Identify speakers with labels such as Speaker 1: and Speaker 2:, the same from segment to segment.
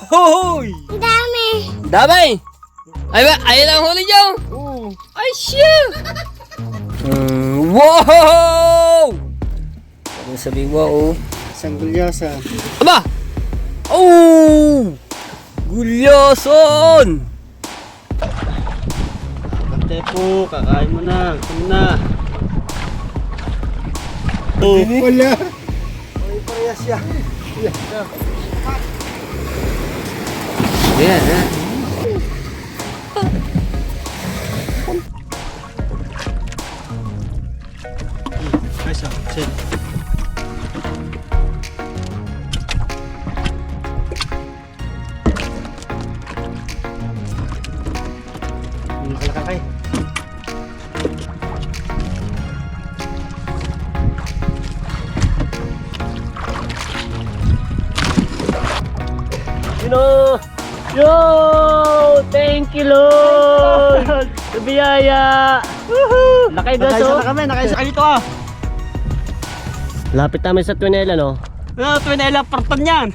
Speaker 1: Hoy!
Speaker 2: Ang dami.
Speaker 1: Dami! Ay lang huli niyo!
Speaker 3: Oo.
Speaker 1: Ay, shit! Wow! Ano sabi wow?
Speaker 3: Isang gulyasan.
Speaker 1: Aba! Oh! Gulyason!
Speaker 3: Kante po, kakain mo na. Gusto mo na. Oh. Wala. Ay, parehas siya.
Speaker 1: Yan, ha?
Speaker 3: Ay, sit. Nakalakakay.
Speaker 1: Yo! Thank you, Lord! Sa biyaya! Lakay
Speaker 3: Nakaisa na kami, nakaisa ka dito ah.
Speaker 1: Lapit namin sa Twinela, no?
Speaker 3: Twinela, parton yan.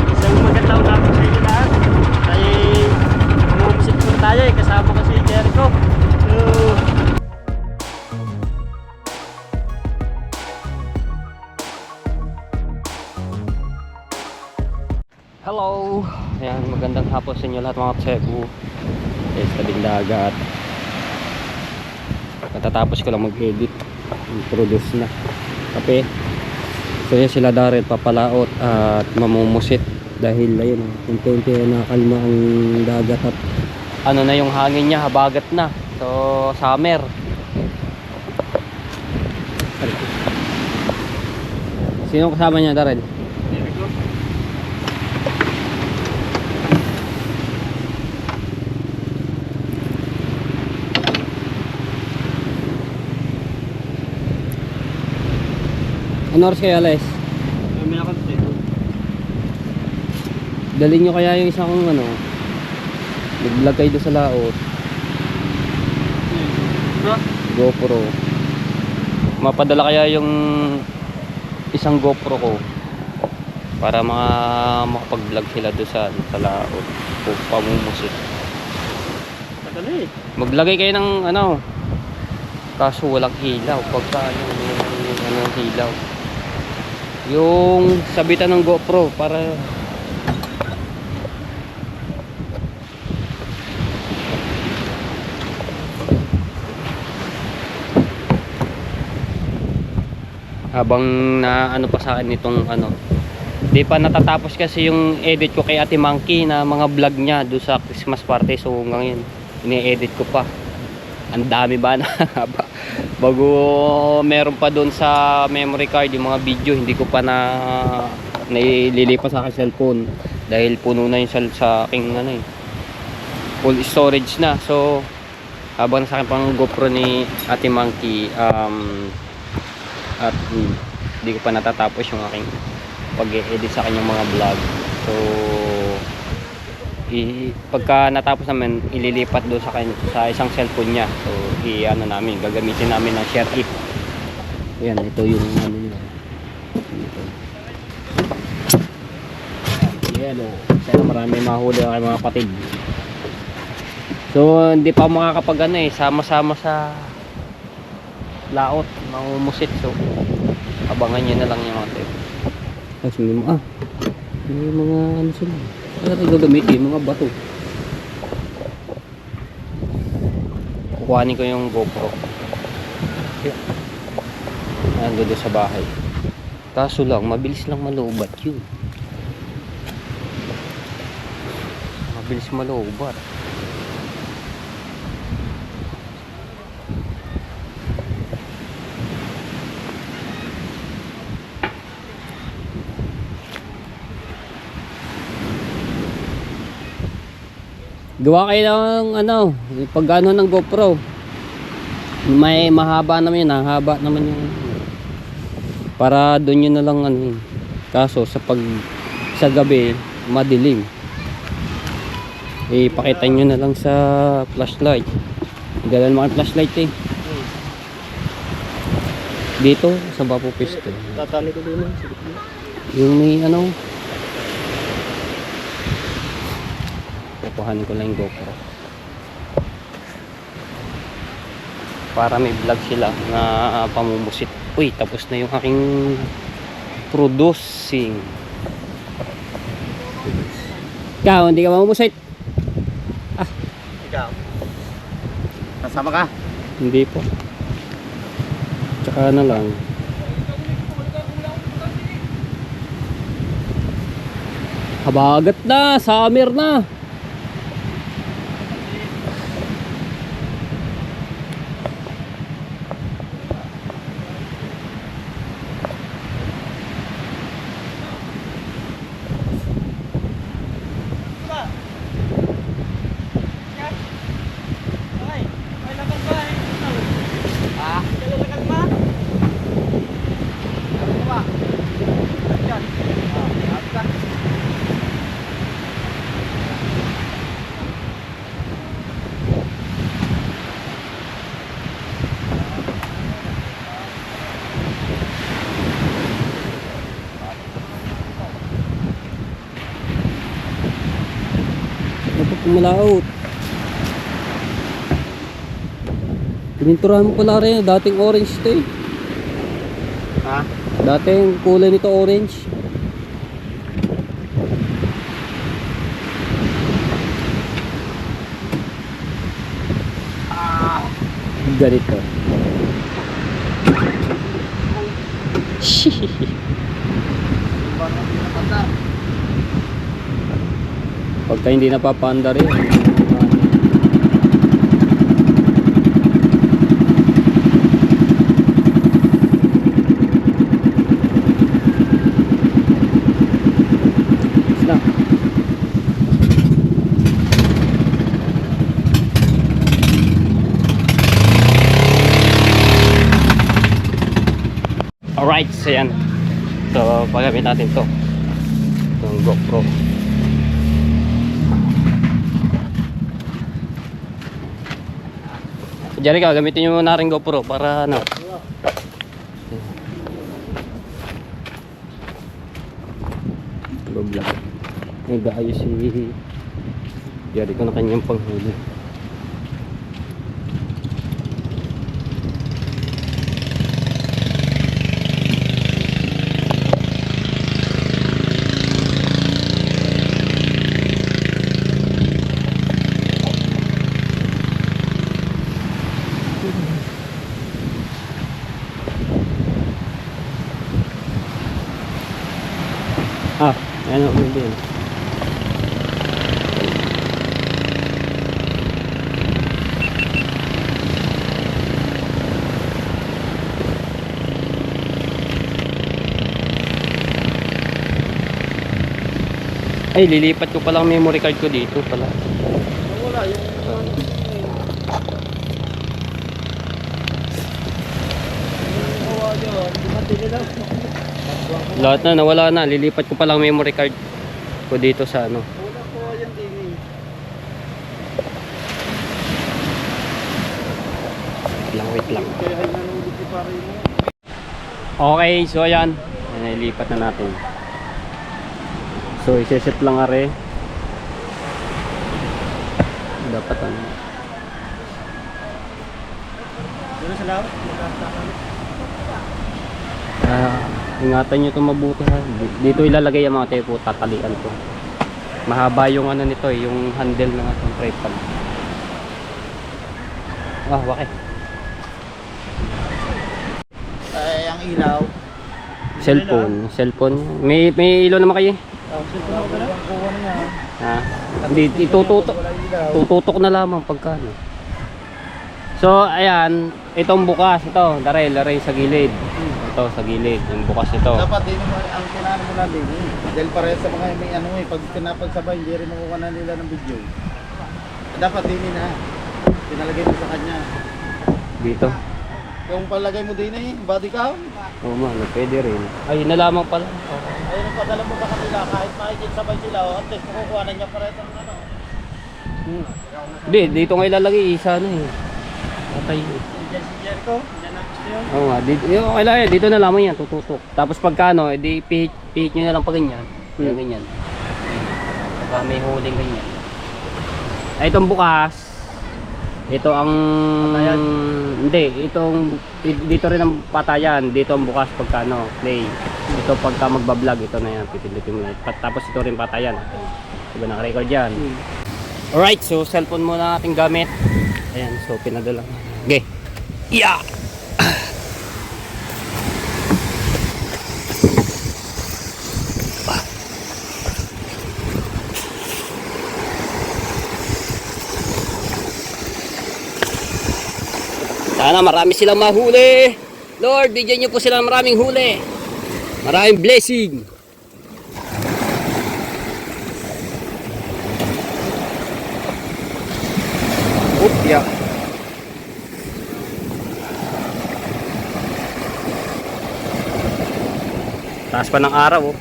Speaker 3: Isang magandang lapit sa inyo lahat. Tayo umumusip po tayo eh. Kasama ko si Jericho.
Speaker 1: Hello! Ayan, magandang hapon sa inyo lahat mga Cebu. Sa tabing dagat. Katatapos ko lang mag-edit. Produce na. Kape. So yan sila Darren papalaot at mamumusit. Dahil ayun, unti-unti nakalma ang dagat at ano na yung hangin niya, habagat na. So, summer. Sino kasama niya, Darren?
Speaker 3: Jericho.
Speaker 1: Ano oras kayo alis?
Speaker 3: May nakante.
Speaker 1: Dali nyo kaya yung isang ano, nag-vlog kayo doon sa laot. GoPro. Mapadala kaya yung isang GoPro ko para makapag-vlog sila doon sa laot o pamumusit.
Speaker 3: Madali.
Speaker 1: Maglagay kayo ng ano, kaso walang hilaw. Pagka ano hilaw. Yung sabitan ng GoPro para habang na ano pa sa akin nitong ano, di pa natatapos kasi yung edit ko kay Ate Monkey na mga vlog niya do sa Christmas party. So hanggang yun ini-edit ko pa, ang dami ba na bago meron pa doon sa memory card yung mga video, hindi ko pa na naililipat sa aking cellphone dahil puno na yung sa aking ano full storage na. So habang nasa akin pang GoPro ni Ate Monkey at hindi ko pa natatapos yung aking pag-edit sa kanyang mga vlog. So pagka natapos naman ililipat doon sa isang cellphone niya. So ano namin, gagamitin namin ng share it. Ayan, ito yung ano niya. Ayan o, sana marami mahuli ang mga patid. So hindi pa makakapag ano sama-sama sa laot, mangumusit. So abangan nyo na lang yung mga tip. Tapos may mga ano sila, ano gagamitin, mga bato. Kukuhanin ko yung GoPro. Nandun doon sa bahay. Kaso lang, mabilis lang malubat yun. Mabilis malubat. Gawa kayo ng ano, pag ano ng GoPro. May mahaba naman yun, haba naman yung para doon yun na lang ano. Kaso sa gabi madilim. Ipakita nyo na lang sa flashlight. Galan mo ang flashlight eh. Dito, sa Bapo Piste.
Speaker 3: Tatali ko din. Sige.
Speaker 1: Yung may ano. Kukuhanin ko lang yung GoPro. Para may vlog sila na pamumusit. Uy, tapos na yung aking producing. Ikaw, hindi ka mamumusit?
Speaker 3: Ikaw. Kasama ka?
Speaker 1: Hindi po. Tsaka na lang. Habagat na, summer na. Dapat pumalaot. Pininturahan mo pala rin, dating orange ito eh.
Speaker 3: Ha?
Speaker 1: Dating kulay nito orange. Ganito. Pagka hindi napapanda rin. Alright, so yan. So, paggamit natin to. Itong GoPro. Diyan ka, gamitin nyo muna rin GoPro para ano. Vlog. Nag-aayos si Diyan ko na kanyang panghuli. Ah, ano din. Ay, lilipat ko palang memory card ko dito pala.
Speaker 3: Wala yung
Speaker 1: Lahat na, nawala na. Lilipat ko palang memory card ko dito sa ano.
Speaker 3: wala ko yung TV.
Speaker 1: Wait lang.
Speaker 3: Kaya ay nanonood si pare mo.
Speaker 1: Okay, so ayan. Nilipat na natin. So, iseset lang are. Dapat ano.
Speaker 3: Dito sa lawa.
Speaker 1: Ingatan nyo ito mabuti ha. Dito ilalagay yung mga tepo, tatalian ko. Mahaba yung ano nito eh, yung handle ng atong tripod. Ah, bakit?
Speaker 3: Ay, ang ilaw.
Speaker 1: Cellphone. May ilaw naman kayo?
Speaker 3: Cellphone ko na? Kuha na yan.
Speaker 1: Ha? Hindi, tututok na lamang pagka ano. So, ayan, itong bukas, ito, Darel sa gilid. Ito, sa gilid, yung bukas ito.
Speaker 3: Dapat din ang kinano mo na din. Dahil parehas sa mga may ano eh, pag pinapagsabay, hindi rin makuha na nila ng video. Dapat din na. Pinalagay mo sa kanya.
Speaker 1: Dito.
Speaker 3: Yung palagay mo din eh, body count.
Speaker 1: Oo man, pwede rin. Ay, na lamang pala.
Speaker 3: Ayun ang padala mo sa kanila, kahit makikita sabay sila, at least makukuha na niya parehas ang ano.
Speaker 1: Hindi, dito nga ilalagay, isa na eh. Patay.
Speaker 3: Diyan si Jericho, diyan ang yun.
Speaker 1: Oo nga, dito, okay lang yan, dito na lamang yan, tututok. Tapos pagka ano, edi pihit nyo na lang pa ganyan. Ganyan. Pagka may huling ganyan. Ay, itong bukas, ito ang...
Speaker 3: Patayan?
Speaker 1: Hindi, dito rin ang patayan, dito ang bukas pagka ano, play. Ito pagka magbablog, ito na yan, pipindutin mo na. Tapos ito rin patayan. Diba naka-record yan? Alright, so cellphone muna ating gamit. Ayan, so pinadala. Okay. Yeah! Sana marami silang mahuli. Lord, bigyan niyo po sila ng maraming huli. Maraming blessing. Yeah. Taas pa ng araw, oh.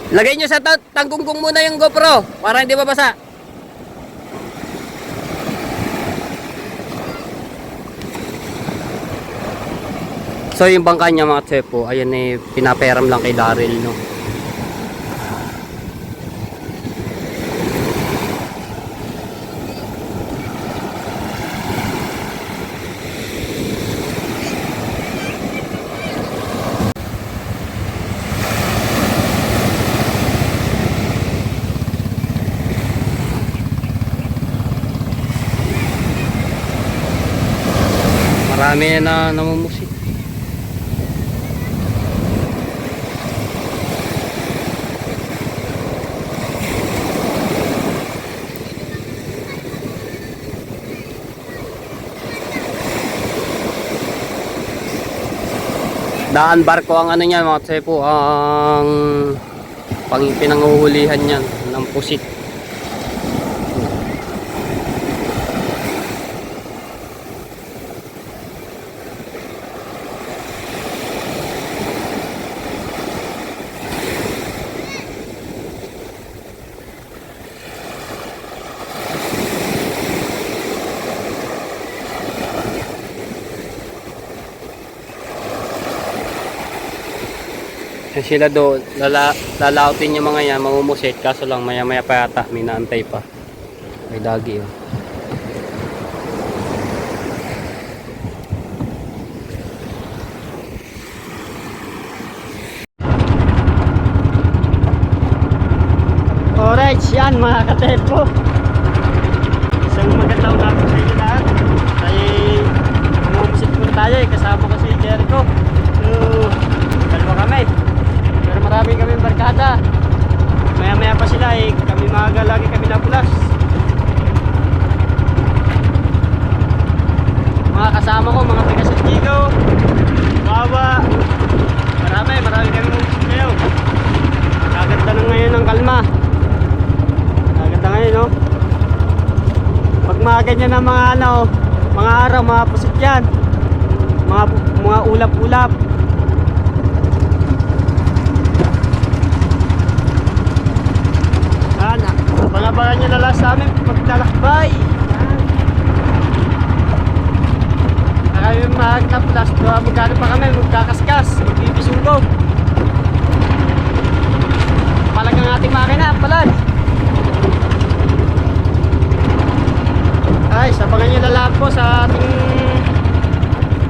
Speaker 1: Lagay nyo sa tanggunggong muna yung GoPro para hindi mabasa. So yung bangka niya mga tsepo, ayan eh, pinaperam lang kay Daryl, no. Marami na namumusit. Daan barko ang ano niyan mga tsepo, ang pinanguhulihan niyan ng pusit. Sila doon, lalautin yung mga yan, mamumusit, kaso lang maya maya pa yata, may naantay pa. May dagi, oh. Alright, yan mga katepo. Isang magandang umaga sa inyo lahat. Tayo mamumusit muna tayo, kasama ko si Jericho. So, dalawa kami. Pero marami kaming barkada. Maya maya pa sila eh. Kami maaga lagi kami napulas. Mga kasama ko, mga taga-Santiago, Wawa. Marami kami mumusik ngayon. Kaganda na ngayon ng kalma. Kaganda ngayon, no? Pag mga ganyan ng mga ano, mga araw, mga pusit yan. Mga ulap-ulap. Abangan nyo na lang sa amin paglalakbay. Kami mahagnap last magkano pa kami, magkakaskas, magbibisungkog. Palagang ating makina, palad. Ay, sabangan nyo na lang po sa ating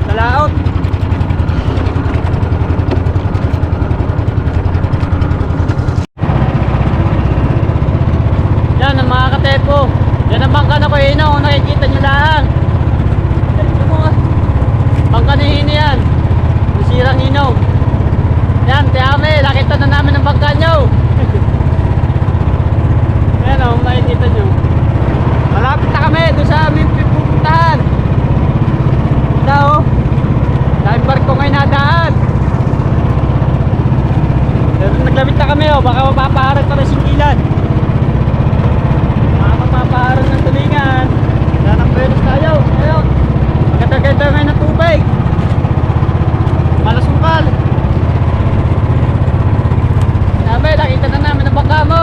Speaker 1: lalaot. Yan ang mga katepo. Yan ang bangka na ko hino. Kung nakikita nyo lang. Bangka ni hino yan. Masirang hino. Yan, tiyame. Nakita na namin ang bangka nyo. Yan o, nakikita nyo. Malapit na kami doon sa aming pupuntahan. Ito o. Dahil barko ngayon nadaan. Pero naglamit na kami o. Baka mapapaharag pa rin singilan. Mapapaharang ng tulingan. Danang pelos tayo. Ayun. Maganda-ganda ngayon ng tubig. Malasungkal. Sabi, nakita na namin ang bangka mo.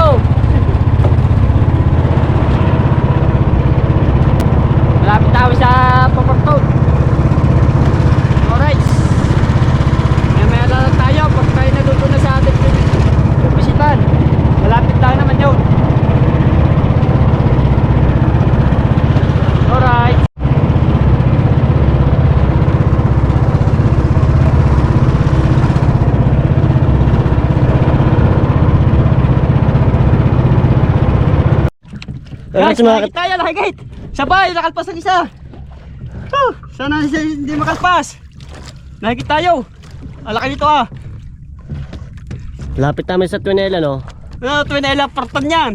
Speaker 2: Guys, nakikita tayo, nakikita. Sabay, nakalpas ang isa. Sana hindi makalpas. Nakikita tayo. Alaki nito ah.
Speaker 4: Lapit namin sa Twinela, no?
Speaker 2: Twinela, parton yan.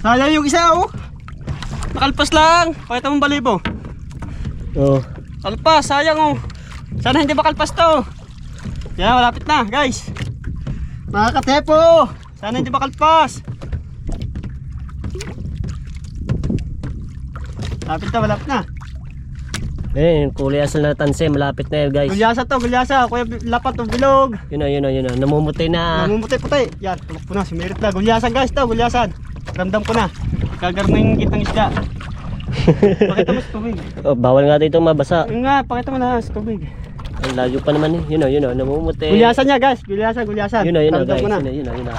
Speaker 2: Sayang yung isa oh. Nakalpas lang. Pakita mong balibo.
Speaker 4: Oo.
Speaker 2: Kalpas, sayang oh. Sana hindi makalpas to. Yan, malapit na guys. Mga katepo, sana hindi makalpas. Malapit na.
Speaker 4: Eh, kulay asal na tanse, malapit na yun, guys.
Speaker 2: Gulyasa to, gulyasa. Kuya lapat to, bilog.
Speaker 4: Yun o. Namumuti na.
Speaker 2: Namumuti-puti. Yan, tumakbo na. Sumirit na. Gulyasan guys to, gulyasan. Ramdam ko na. Kagarning kitang isda. Pakita mo sa tubig.
Speaker 4: Oh, bawal nga dito mabasa.
Speaker 2: Yun nga, pakita mo na sa tubig.
Speaker 4: Ang layo pa naman eh. Yun o, namumuti.
Speaker 2: Gulyasan niya guys, gulyasan.
Speaker 4: Yun o,
Speaker 2: Ramdam
Speaker 4: guys.
Speaker 2: ko na.
Speaker 4: Yun o.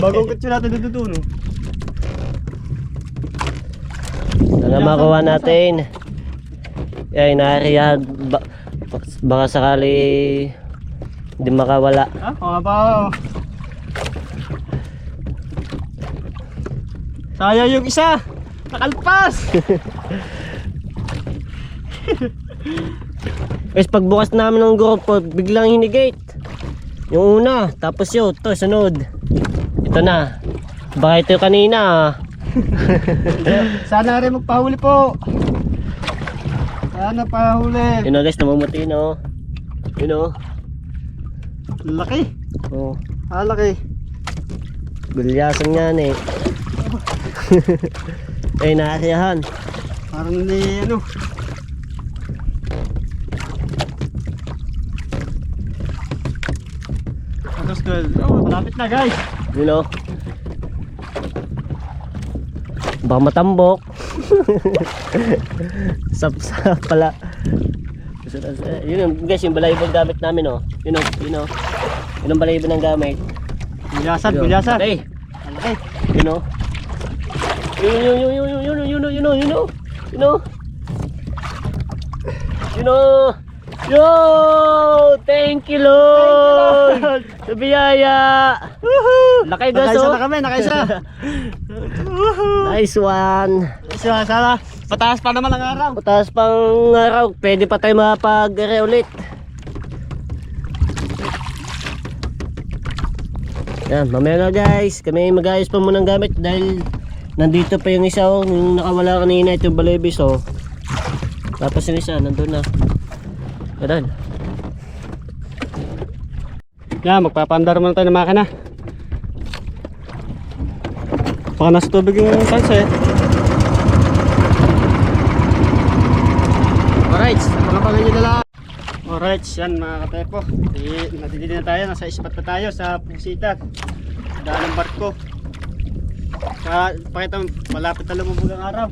Speaker 2: Bagong kutsi natin dito no.
Speaker 4: Sana makuha natin. Ay, naariyan. Baka sakali hindi makawala.
Speaker 2: Ha? Oo ba? Sayang yung isa. Nakalpas.
Speaker 4: Guys, pagbukas namin ng grupo, biglang hinigate. Yung una, tapos yun, ito, sunod. Ito na. Baka ito yung kanina ah.
Speaker 2: Sana rin magpahuli po. Sana pahuli.
Speaker 4: Yun o guys, namumuti na oh. Yun o.
Speaker 2: Laki.
Speaker 4: Oh.
Speaker 2: Laki.
Speaker 4: Gulyasan yan eh. Ay, naariyahan.
Speaker 2: Parang hindi ano. Tapos girl. Oh, malapit na guys.
Speaker 4: Yun o. Baka matambok. Sapsap pala. Yun yung guys, yung balayibo ang gamit namin oh. Yun o. Yun ang balayibo ng gamit.
Speaker 2: Gulyasan.
Speaker 4: Ay,
Speaker 2: Malaki.
Speaker 4: yun o. Yun o. Yo! Thank you Lord! Sa biyaya! Laki guys
Speaker 2: Nakaisa
Speaker 4: oh.
Speaker 2: na kami, nakaisa.
Speaker 4: Nice one!
Speaker 2: Sana, pataas pa naman ang araw.
Speaker 4: Pataas pang araw, pwede pa tayo mapag-ere ulit. Yan, mamaya na guys, kami mag-ayos pa muna ng gamit dahil nandito pa yung isa oh, yung nakawala kanina, ito yung balibis oh. Tapos yung isa, nandun na. Ganun.
Speaker 2: Yan, magpapandar muna tayo ng makina. Baka nasa tubig yung sunset. Alright, abangan nyo na lang. Alright, yan mga katepo. Natitili na tayo, nasa ispat na tayo sa Pusitan. Daan ng barko. Pakita mo, malapit na lumubog ang araw.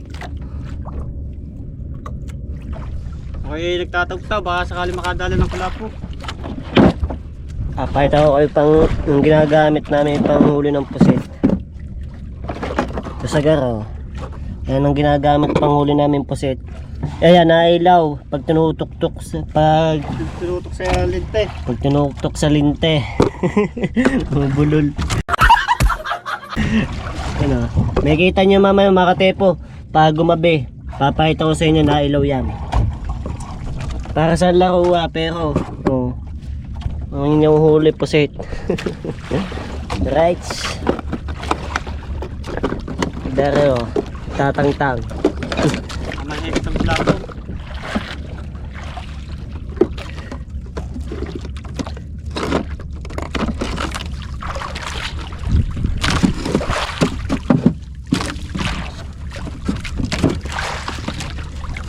Speaker 2: Okay, nagtatagtaw, baka sakali makadala ng kulapo.
Speaker 4: Pakita ko kayo pang yung ginagamit namin pang huli ng pusit. Ito sa garo. Yan ang ginagamit pang huli namin pusit. Ayan, nailaw pag tinutuktok sa
Speaker 2: Tinutok sa linte.
Speaker 4: pag tinutuktok sa linte. Bubulol. Ano? May kita nyo mamaya mga katepo. Pag gumabi, papakita ko sa inyo na ilaw yan. Para sa laro pero oh, ang inyong huli pusit. Right. Dere oh, tatang-tang.
Speaker 2: Amahigit ang kulapo.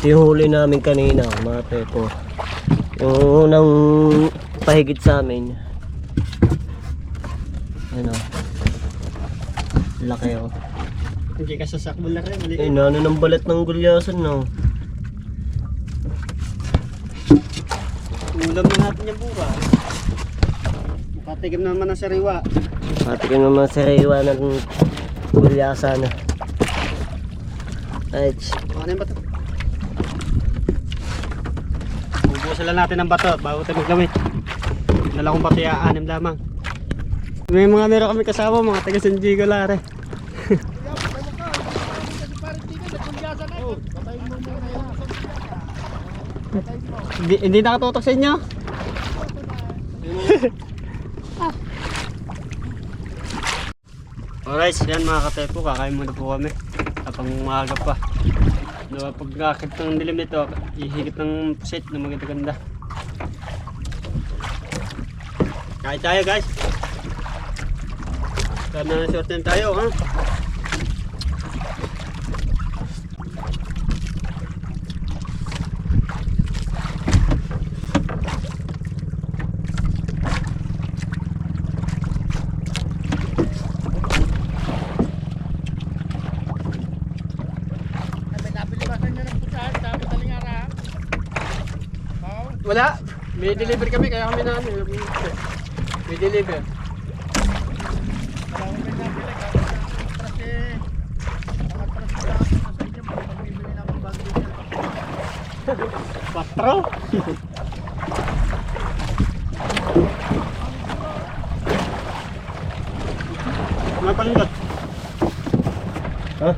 Speaker 4: Ito yung huli namin kanina mga tepo. Yung unang pahigit sa amin. Ano? Laki oh.
Speaker 2: Hindi ka sasakbol na rin.
Speaker 4: Ay, nano ng balat ng gulyasan no.
Speaker 2: Ulam na natin yung bukas. Makatigam naman ang sariwa.
Speaker 4: Patikin naman sa rewa ng gulyasan. Right.
Speaker 2: Ano ba ito? Pasulan natin ng bato bago tayo maggamit. Dala kong bato ya, 6 lamang. May mga meron kami kasama, mga taga San Diego Lare. Hindi nakatutok sa inyo? Alright, yan mga katepo, kakain muna po kami habang umaga pa. Pagkakit ng dilim nito, ihigit ng pusit na maganda-ganda. Kain tayo guys. Sana short tayo ha. Wala. May deliver kami kaya kami na ano. May deliver. Patro. Mapalindot.
Speaker 4: Ha?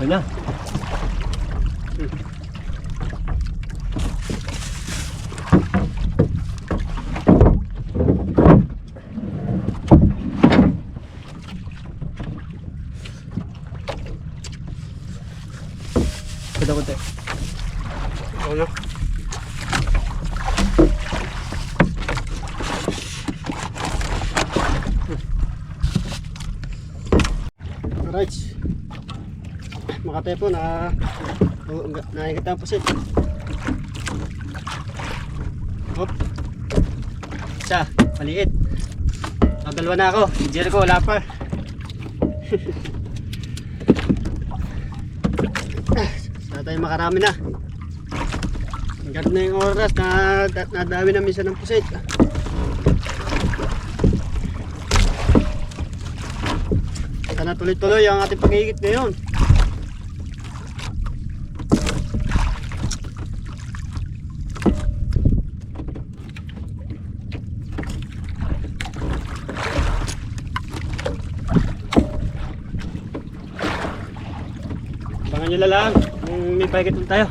Speaker 4: Ano na?
Speaker 2: Kunti. Oo na. Alright. Makatepo na nakikita ang pusit. Hop. Isa, maliit. Dalawa na ako. Si Jericho, wala pa. Sana tayo makarami na. Hanggang na yung oras na nadami na minsan ng pusit. Sana tuloy-tuloy ang ating pag-iigit ngayon. Abangan nyo lang kung may pahigitan tayo.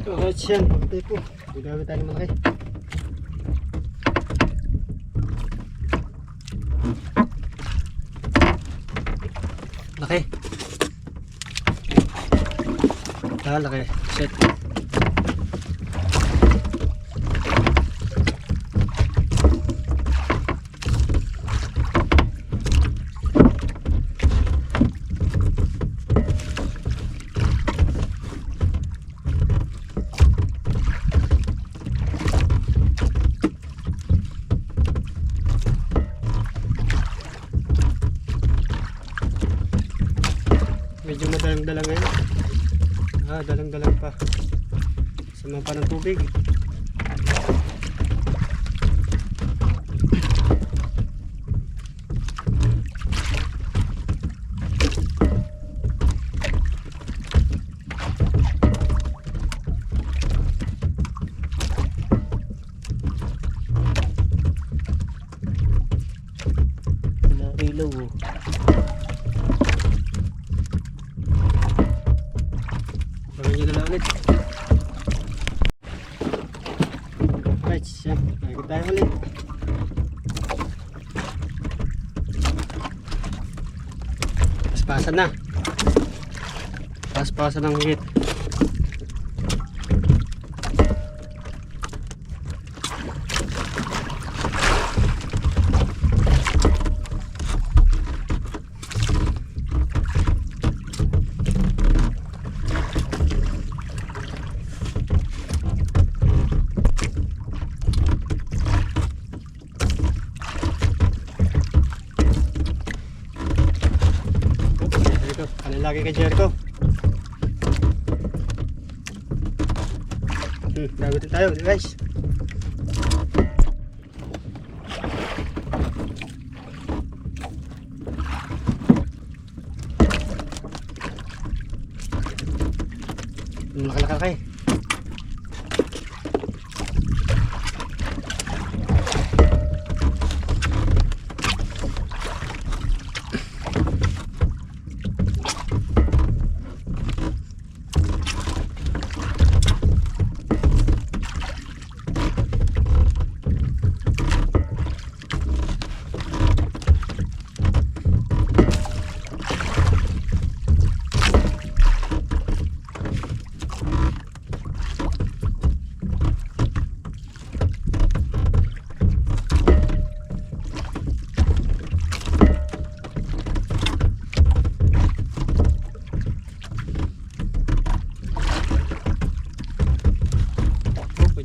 Speaker 2: Alright yan, pagkatay po. Gagawin tayo ng malaki. Laki. Laki. Set. Medyo madalang-dalang ngayon. Dalang-dalang pa. Sama pa ng tubig.
Speaker 4: Ilaw oh.
Speaker 2: Bagay nyo na lang ulit. Right, siya. Nagigit tayo ulit. Paspasan na. Paspasan ng higit. Ano lagi kay Jericho? Dagutin tayo guys. Laki-laki.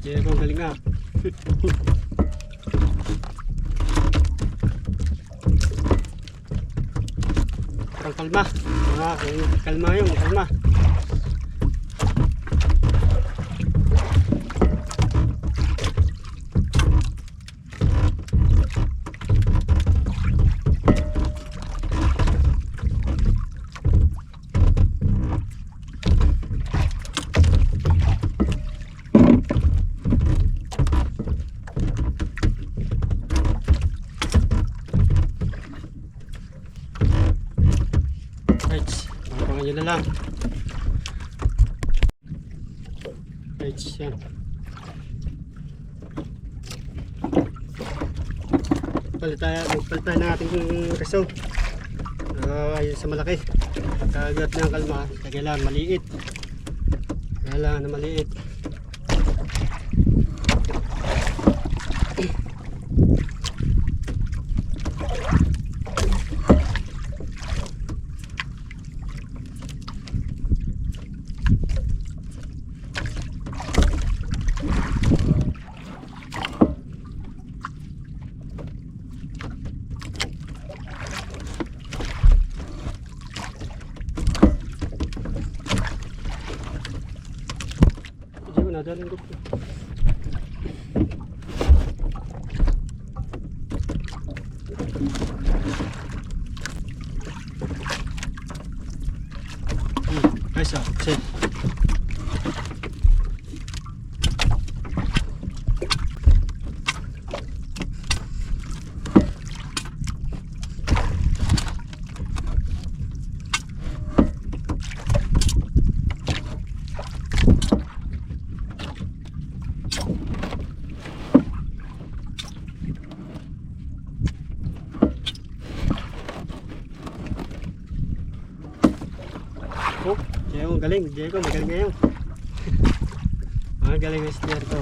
Speaker 2: Diego, galing nga. Parang kalma. Kalma yun, kalma. Right, mapapangan nyo na lang. Right, yan. Palit tayo ng ating kaso. Ayun sa malaki. Pagkagat ng kalma, kailangan maliit. Kailangan na maliit. Nadaling ko. Guys, kasi oh, Diego, galing. Diego, magaling ngayon. Galing na si Diego.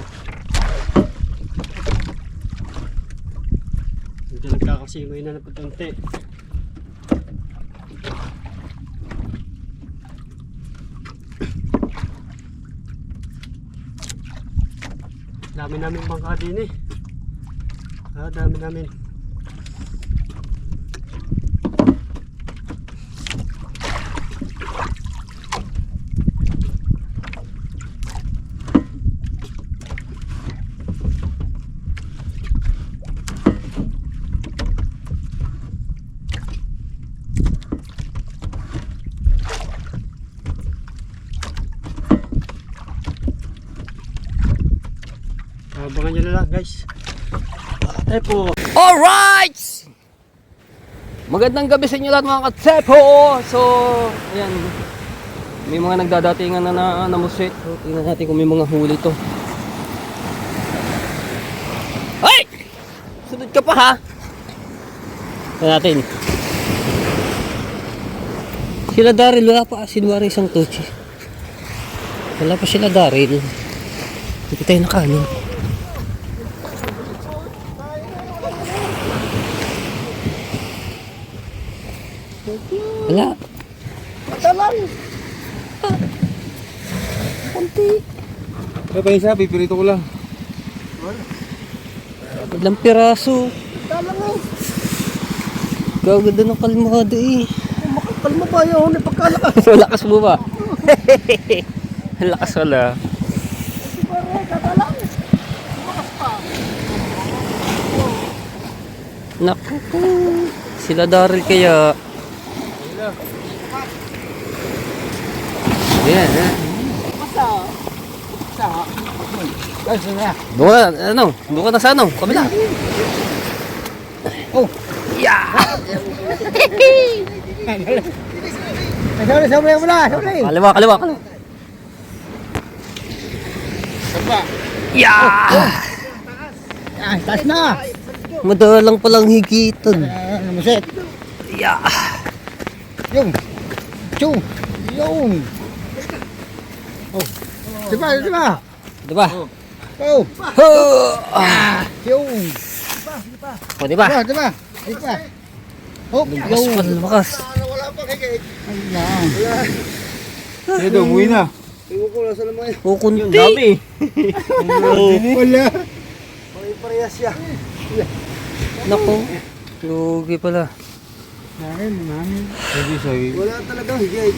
Speaker 2: Medyo nagkakasimoy na napatunti. Dami namin bangka din eh. Dami namin. Abangan nyo na lang guys. Tepo.
Speaker 1: Alright! Magandang gabi sa inyo lahat mga katsepo. So, ayan. May mga nagdadatingan na namusit. So, tingnan natin kung may mga huli to. Ay! Sunod ka pa ha? Tingnan natin. Sila Daryl, wala pa. Sinuwari isang tochi. Wala pa sila Daryl. Hindi tayo nakaano. Wala.
Speaker 4: Talang. Kunti.
Speaker 3: Kaya pa isa, pipirito ko lang.
Speaker 1: Ilang piraso.
Speaker 4: Talang eh.
Speaker 1: Gaganda ng kalmado eh.
Speaker 4: Makakalma pa yun. Pagkalakas.
Speaker 1: So, lakas mo ba? Lakas wala.
Speaker 4: Parang
Speaker 1: Naku po. Sila Daryl kaya. Ayan, ayan. Doon ka na, ano? Doon ka na sa ano? Kabila.
Speaker 3: Oh.
Speaker 1: Yeah!
Speaker 3: Sabi mo na, sabi.
Speaker 1: Kaliwa, kaliwa, kaliwa.
Speaker 3: Sapa.
Speaker 1: Yeah!
Speaker 3: Ah, taas na.
Speaker 1: Madalang palang higitan.
Speaker 3: Muset.
Speaker 1: Yeah!
Speaker 3: Yung. Chung. Yung. Oh. Diba, diba?
Speaker 1: Diba?
Speaker 3: Oh.
Speaker 1: Ah!
Speaker 3: Yung.
Speaker 1: O, diba?
Speaker 3: Diba, diba? Diba? Oh,
Speaker 1: Lumakas pa, lumakas.
Speaker 3: Wala pa kay Ayan. Wala. Ito, umuwi na. Tingnan ko, nasa naman yun.
Speaker 1: O, kunti.
Speaker 3: Wala. Pare-parehas siya.
Speaker 1: Naku. Lugi pala.
Speaker 3: Namin. Wala talaga, higay.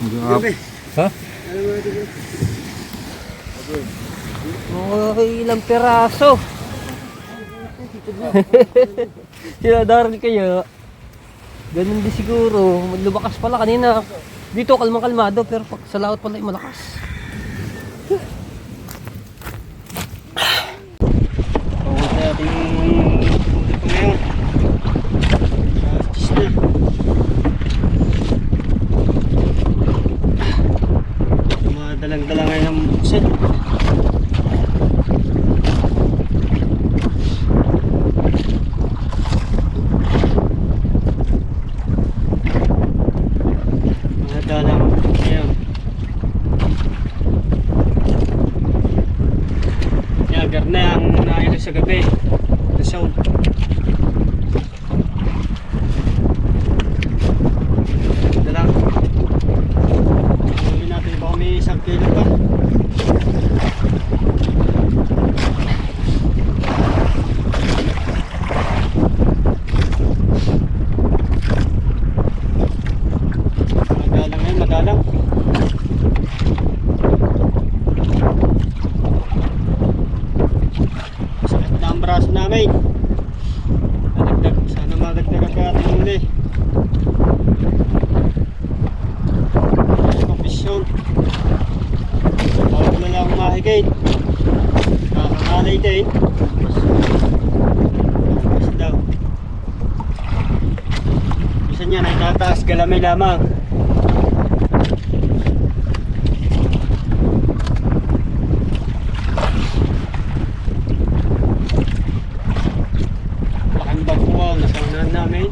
Speaker 3: Gabi.
Speaker 1: Ha? Mga ilang peraso. Sila Daryl kaya. Ganun din siguro. Lumakas pala kanina. Dito kalmang-kalmado pero pag sa laot pala malakas.
Speaker 2: Pawag na natin ito ngayon. Cheese na. Mga dalang-dalang ngayon ng buksit. Mga dalang ngayon. Yagar na ang naayos sa gabi. The sound. Ito lang. Huli natin baka may 1 kilo pa. Madalang ngayon, madalang. Sakit na ang braso namin. Madagdag, sana madagdag ang ating huli. Kompisyon. Bawal na lang mahigit. Nakakalay din. Kasi daw. Bisa niya na itataas galamay lamang. Laking bakuwang nasa unahan namin.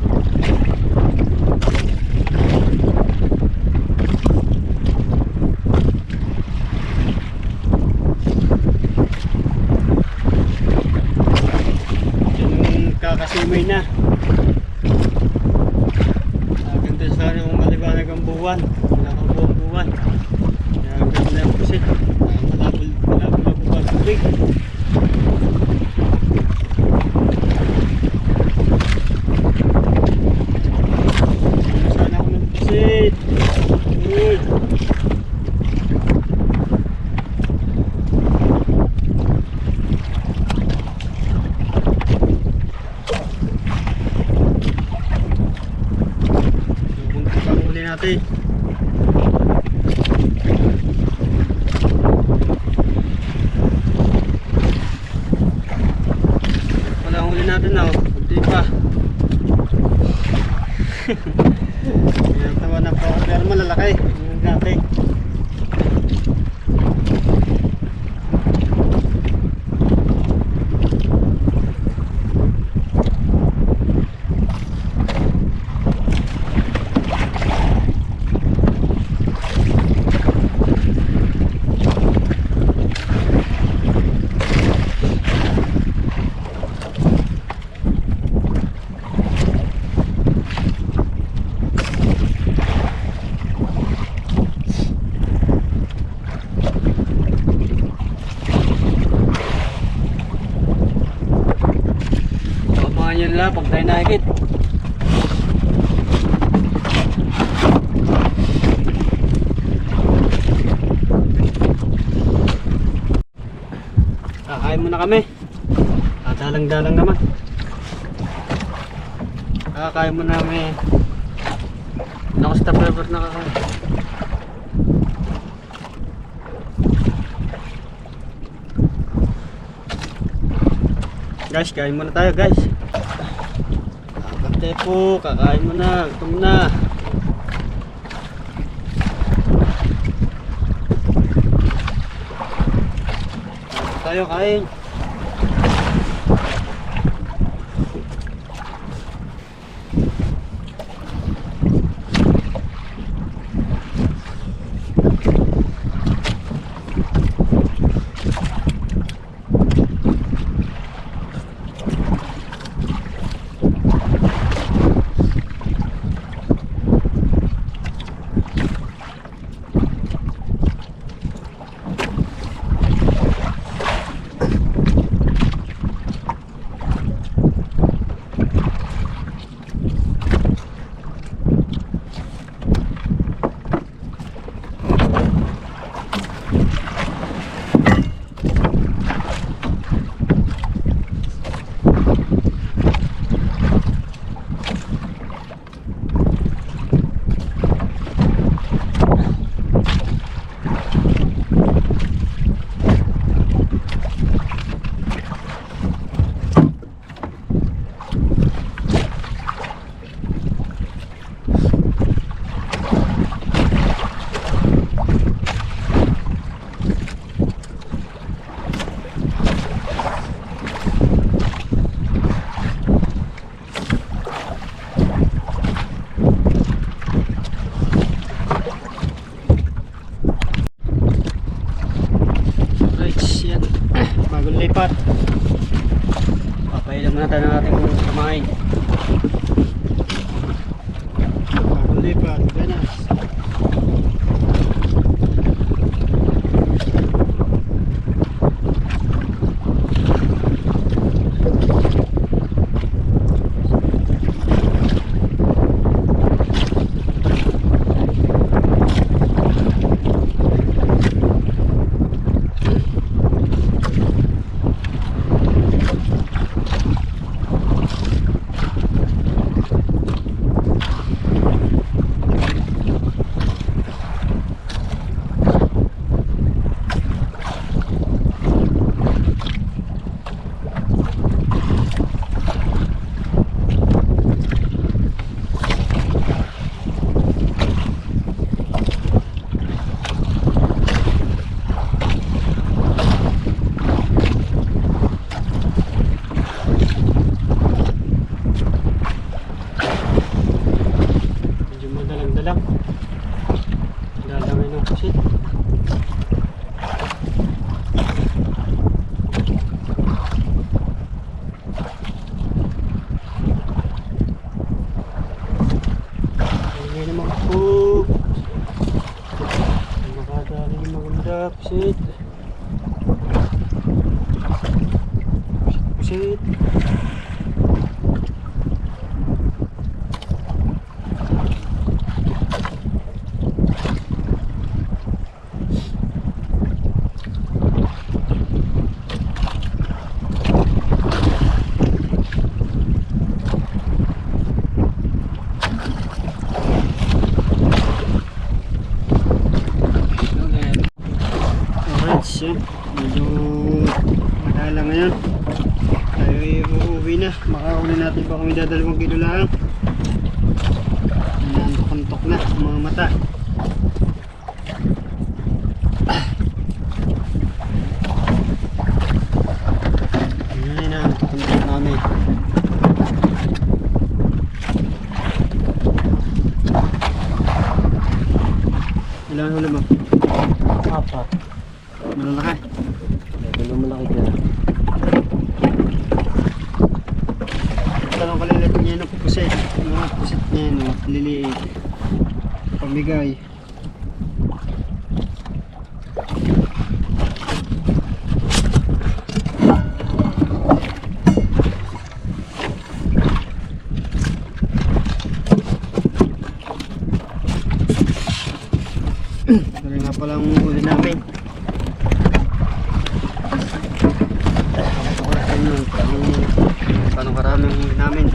Speaker 2: Yung kakasimay na. Ganda sana yung maliwanag ang buwan. Wala kang buwan. Kaya ganda na yung pusit. Malabol ang buwan tubig. Sana ako ng pusit. Uy. Buntot ang huli natin. Wala ang huli natin na. Kunti pa. Yan, tawa na pa. Pero malalaki. Yung natin. Abangan nyo nila pag tayo nakikit. kami. Dalang-dalang naman. Kaya mo namin. Naka-stop river na kakain. Guys, kain muna tayo guys. Kante po, kakain muna. Gutom na. Tayo kain. Bagong lipat. Papailan muna tayo ng ating kumain. Bagong lipat. Ganas. Pusit. Pusit. Yan, medyo madala ngayon. Tayo ay uuwi na. Makauli natin pa kami dadalawang kilo lang. Nantok-antok na ang mga mata. Ayan na, nantok-antok namin. Ilan huli mo? 4. Malaki.
Speaker 4: Medyo malaki dyan.
Speaker 2: Talong kalilit niya ng pusit. Mga pusit niya, no? Liliit. Pamigay. Dali nga pala ang huli namin. ganun karaming huli namin.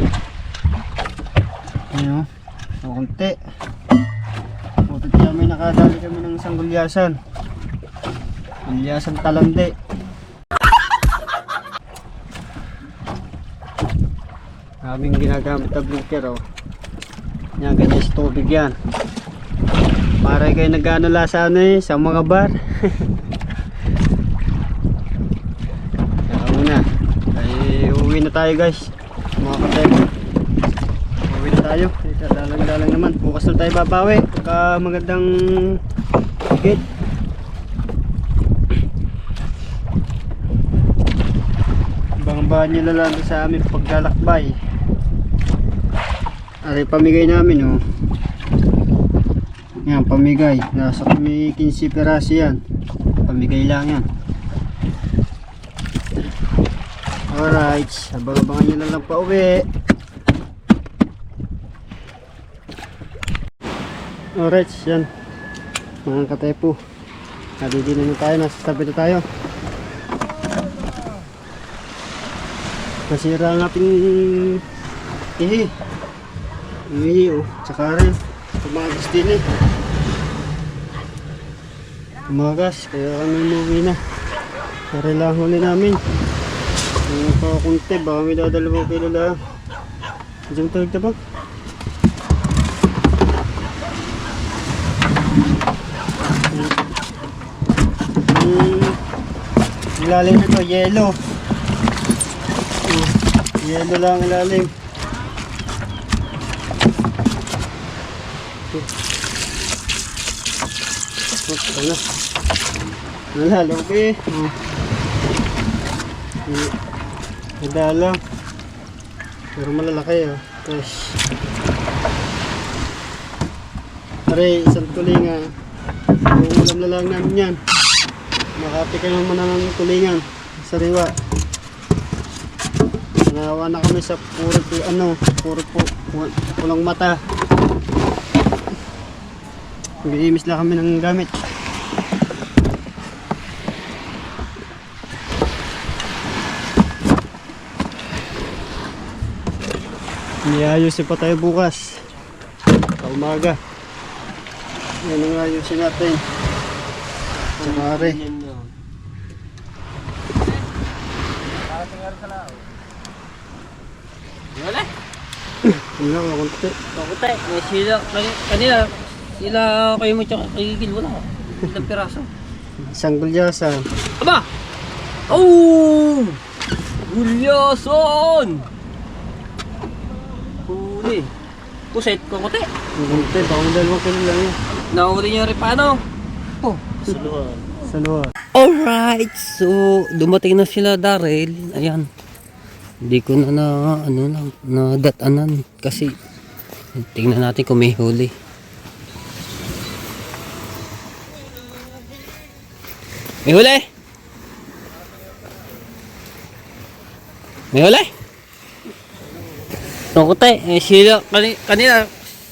Speaker 2: Ayun, so konti. Buti kaya may nakadali kami ng isang gulyasan. Gulyasan talande. Aming ginagamit na blinker oh. Yan, ganyan sa tubig yan. Para kayo nag-ano sa ano eh, sa mga bar. Kaya muna. Ay, uwi na tayo guys. Mga katebo. Uwi na tayo. Dalang-dalang naman. Bukas na tayo babawi. Pagka magandang higit. Bang-bahan nyo na lang sa aming paglalakbay. Aray pamigay namin oh. Yan pamigay. Nasa kami 15 peraso yan. Pamigay lang yan. Alright. Abang-abangan nyo na lang pa uwi. Alright. Yan. Mga katepo. Nadidino na tayo. Nasa tabi na tayo. Nasira ang ating ihi. Ihi oh. Tsaka rin. Tumagas din eh. Tumagas. Kaya kami umuwi na. Para lang huli namin. Yung kakunti. Baka may dadalawang kilo lang. Diyan tayo tabag. Ilalim nito. Yellow. Yellow lang ilalim. Ano? Nalalobi. Nadala. Pero malalaki oh. Gosh. Pare, isang tulinga. Ulam na lang namin yan. Makapika naman na ng tulingan. Sariwa. Nawa na kami sa puro pulang mata. Nag-iimis lang kami ng gamit. Iayusin pa tayo bukas. Umaga. Yan ang ayusin natin. Samari.
Speaker 1: Wala.
Speaker 2: Wala ko konti.
Speaker 1: Pakutay. May sila. Kanina. Sila kayo mo tsaka kagigil. Wala. Ilang piraso.
Speaker 2: Isang gulyasan.
Speaker 1: Aba! Oh! Gulyason! Huli. Puset ko kote.
Speaker 2: Konti. Baka may 2 kilo lang yun.
Speaker 1: Nahuli niyo rin paano? Oh.
Speaker 2: Sa luha.
Speaker 1: Alright. So, dumating na sila Daryl. Ayan. Hindi ko na datanan kasi tingnan natin kung may huli. May huli? May huli? Tungkote, sila kanina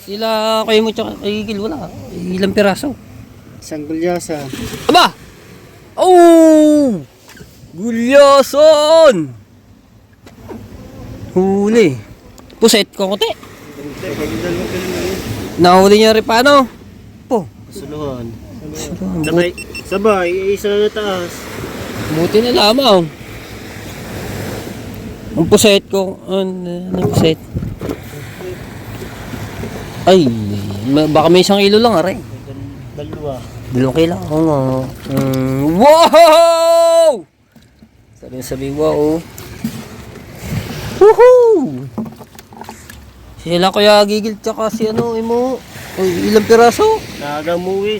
Speaker 1: sila kayo mo tsaka kagigil wala. Ilang piraso?
Speaker 2: Isang gulyasan.
Speaker 1: Aba! Oh! Gulyason! Huli. Puset ko kote.
Speaker 2: Konti. Baka may 2 kilo lang yun.
Speaker 1: Nahuli niya rin paano? Po.
Speaker 2: Suluhan. Sabay, isa na taas.
Speaker 1: Buti na lamang. Ang puset ko. Ano puset? Ay, baka may 1 kilo lang aray. 2 kilo. Oo nga. Wow! Sabi wow. Woohoo! Sila kuya gigil tsaka si imo. Ilang piraso?
Speaker 2: Kagamuwi.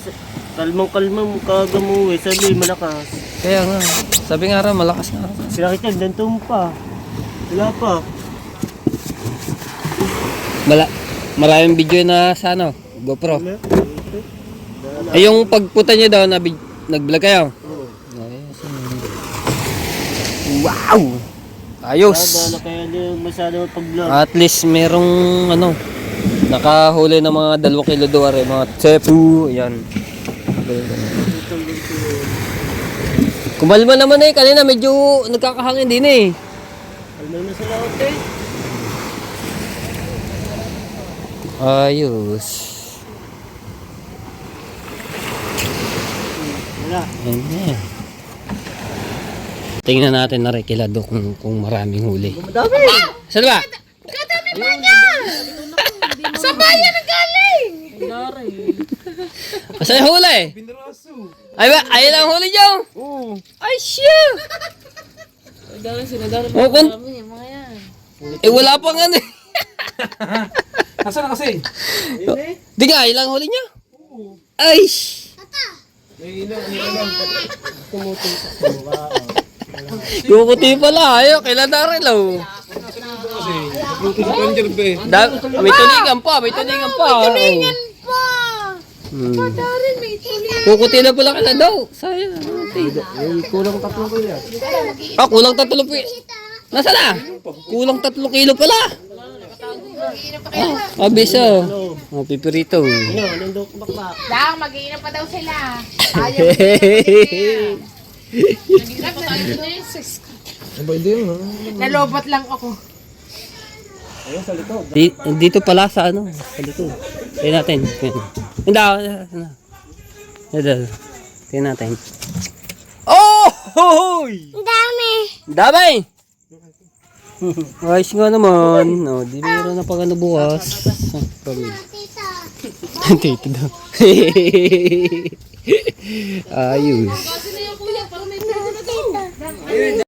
Speaker 2: Kalmang kagamuwi. Sabi, malakas.
Speaker 1: Kaya nga. Sabi nga rin, malakas nga rin.
Speaker 2: Sila kita, dantum pa. Wala pa.
Speaker 1: Maraming video na sa ano, GoPro.
Speaker 2: Wala.
Speaker 1: Ay yung pagpunta nyo daw, nag-vlog kayo?
Speaker 2: Oo.
Speaker 1: Wow! Ayos!
Speaker 2: Dala kaya yung masyado pag-vlog.
Speaker 1: At least merong nakahuli ng mga 2 kilo doon mga tsepu, yan. Kumalma naman kanina medyo nagkakahangin din
Speaker 2: Kalma na sila, okay?
Speaker 1: Ayos.
Speaker 2: Wala.
Speaker 1: Ayan. Tingnan natin na rekilado kung maraming huli.
Speaker 2: Madami!
Speaker 1: Saan ba?
Speaker 5: Sa bayan ang galing!
Speaker 1: Saan yung huli? Ay ba? Ayun lang huli niyo?
Speaker 2: Oo.
Speaker 1: Ay, siya! Oh, wala pang ano eh.
Speaker 3: Nasaan na kasi?
Speaker 1: Di nga, ayun lang huli niyo? Ay! Kukuti pala, ayaw, kailan na rin lang. May tulingan pa, may tulingan pa.
Speaker 5: Tulingan pa!
Speaker 1: Darin, may tulingan. Kukuti na pala kailan daw. Sayang.
Speaker 2: Kulang 3 ko yan.
Speaker 1: Ah, kulang 3 kilo. Nasa na? Kulang 3 kilo pala. Ah, bisa. Oh, pipirito.
Speaker 5: Dang, mag-iinap pa daw sila. Nag-iinap na dito na yung sis. Nalobot lang ako.
Speaker 1: Dito pala sa ano, sa likod. Tingnan natin. Hindi. Tingnan natin. Oh! Hoy!
Speaker 5: Dami!
Speaker 1: Dami! Ayos nga naman. No, di meron na pag ano bukas. Tito daw. Ayos.